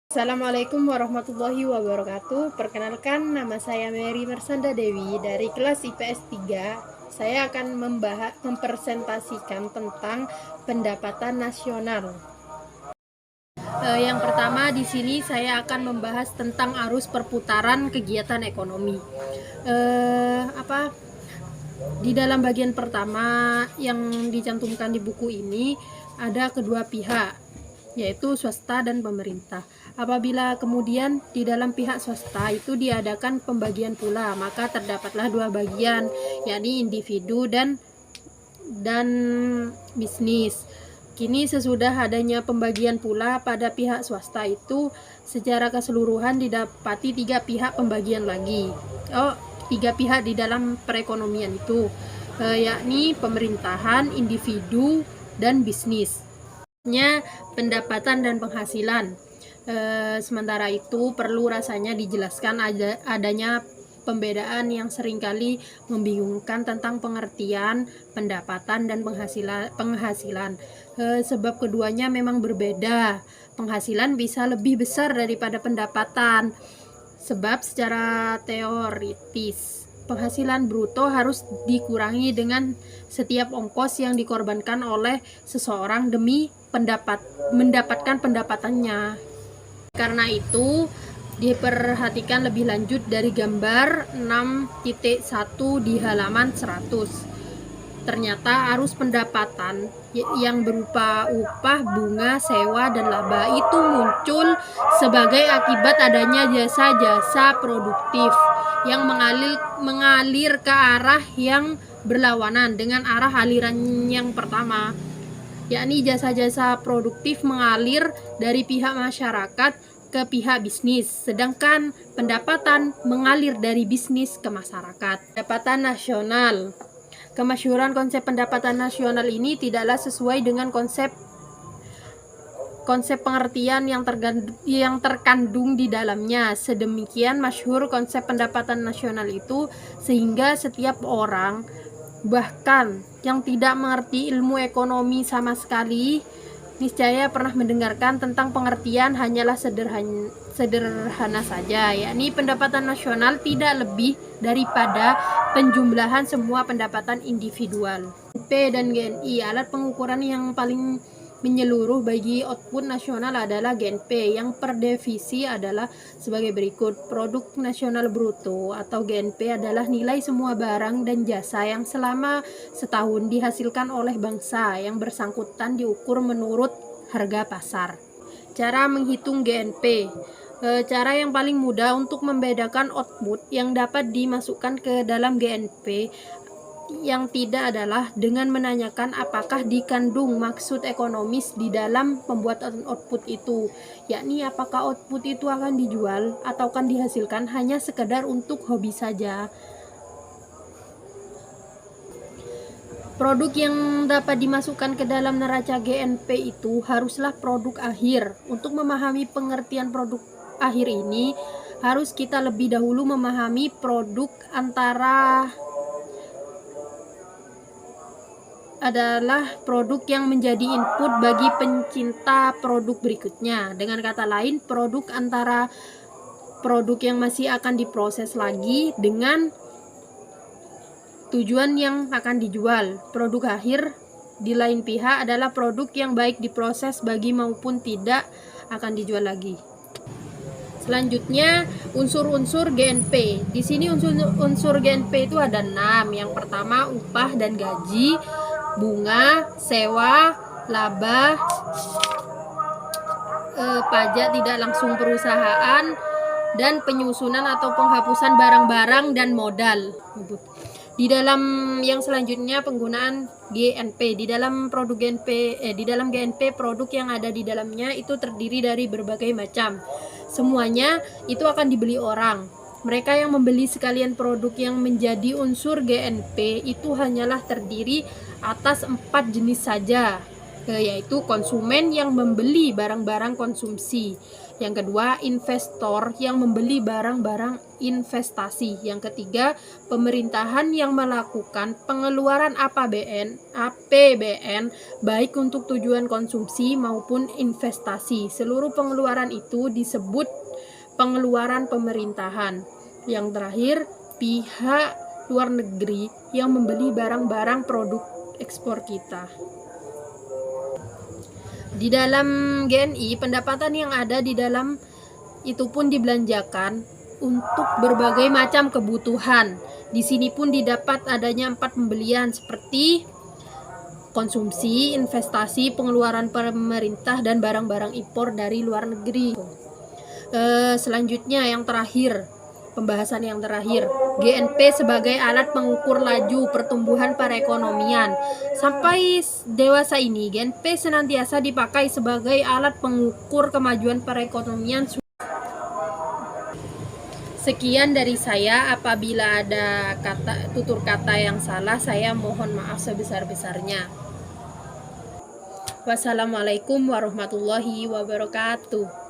Assalamualaikum warahmatullahi wabarakatuh. Perkenalkan, nama saya Mary Mersanda Dewi dari kelas IPS 3. Saya akan mempresentasikan tentang pendapatan nasional. Yang pertama di sini saya akan membahas tentang arus perputaran kegiatan ekonomi. Di dalam bagian pertama yang dicantumkan di buku ini ada kedua pihak, yaitu swasta dan pemerintah. Apabila kemudian di dalam pihak swasta itu diadakan pembagian pula, maka terdapatlah dua bagian, yakni individu dan bisnis. Kini sesudah adanya pembagian pula pada pihak swasta itu secara keseluruhan didapati tiga pihak pembagian lagi. Tiga pihak di dalam perekonomian itu, yakni pemerintahan, individu, dan bisnis. Pendapatan dan penghasilan. Sementara itu perlu rasanya dijelaskan adanya pembedaan yang seringkali membingungkan tentang pengertian pendapatan dan penghasilan. Sebab keduanya memang berbeda. Penghasilan bisa lebih besar daripada pendapatan. Sebab secara teoritis penghasilan bruto harus dikurangi dengan setiap ongkos yang dikorbankan oleh seseorang demi mendapatkan pendapatannya. Karena itu diperhatikan lebih lanjut dari gambar 6.1 di halaman 100. Ternyata arus pendapatan yang berupa upah, bunga, sewa, dan laba itu muncul sebagai akibat adanya jasa-jasa produktif yang mengalir ke arah yang berlawanan dengan arah aliran yang pertama, yakni jasa-jasa produktif mengalir dari pihak masyarakat ke pihak bisnis, sedangkan pendapatan mengalir dari bisnis ke masyarakat. Pendapatan nasional. Kemasyhuran konsep pendapatan nasional ini tidaklah sesuai dengan konsep pengertian yang terkandung di dalamnya. Sedemikian masyhur konsep pendapatan nasional itu sehingga setiap orang, bahkan yang tidak mengerti ilmu ekonomi sama sekali, niscaya pernah mendengarkan tentang pengertian hanyalah sederhana saja, yakni pendapatan nasional tidak lebih daripada penjumlahan semua pendapatan individual. GNP dan GNI, alat pengukuran yang paling menyeluruh bagi output nasional adalah GNP, yang per definisi adalah sebagai berikut. Produk nasional bruto atau GNP adalah nilai semua barang dan jasa yang selama setahun dihasilkan oleh bangsa yang bersangkutan diukur menurut harga pasar. Cara menghitung GNP. Cara yang paling mudah untuk membedakan output yang dapat dimasukkan ke dalam GNP yang tidak adalah dengan menanyakan apakah dikandung maksud ekonomis di dalam pembuatan output itu, yakni apakah output itu akan dijual atau akan dihasilkan hanya sekedar untuk hobi saja. Produk yang dapat dimasukkan ke dalam neraca GNP itu haruslah produk akhir. Untuk memahami pengertian produk akhir ini, harus kita lebih dahulu memahami produk adalah produk yang menjadi input bagi pencinta produk berikutnya. Dengan kata lain, produk antara produk yang masih akan diproses lagi dengan tujuan yang akan dijual. Produk akhir di lain pihak adalah produk yang baik diproses bagi maupun tidak akan dijual lagi. Selanjutnya, unsur-unsur GNP. Di sini unsur GNP itu ada 6. Yang pertama, upah dan gaji, bunga, sewa, laba, pajak tidak langsung perusahaan, dan penyusunan atau penghapusan barang-barang dan modal. Di dalam yang selanjutnya penggunaan GNP. Di dalam GNP produk yang ada di dalamnya itu terdiri dari berbagai macam. Semuanya itu akan dibeli orang. Mereka yang membeli sekalian produk yang menjadi unsur GNP itu hanyalah terdiri atas 4 jenis saja, yaitu konsumen yang membeli barang-barang konsumsi. Yang kedua, investor yang membeli barang-barang investasi. Yang ketiga, pemerintahan yang melakukan pengeluaran APBN baik untuk tujuan konsumsi maupun investasi. Seluruh pengeluaran itu disebut pengeluaran pemerintahan. Yang terakhir, pihak luar negeri yang membeli barang-barang produk ekspor kita. Di dalam GNI, pendapatan yang ada di dalam itu pun dibelanjakan untuk berbagai macam kebutuhan. Di sini pun didapat adanya 4 pembelian seperti konsumsi, investasi, pengeluaran pemerintah, dan barang-barang impor dari luar negeri. Selanjutnya yang terakhir, pembahasan yang terakhir, GNP sebagai alat pengukur laju pertumbuhan perekonomian. Sampai dewasa ini, GNP senantiasa dipakai sebagai alat pengukur kemajuan perekonomian. Sekian dari saya. Apabila ada tutur kata yang salah, saya mohon maaf sebesar-besarnya. Wassalamualaikum warahmatullahi wabarakatuh.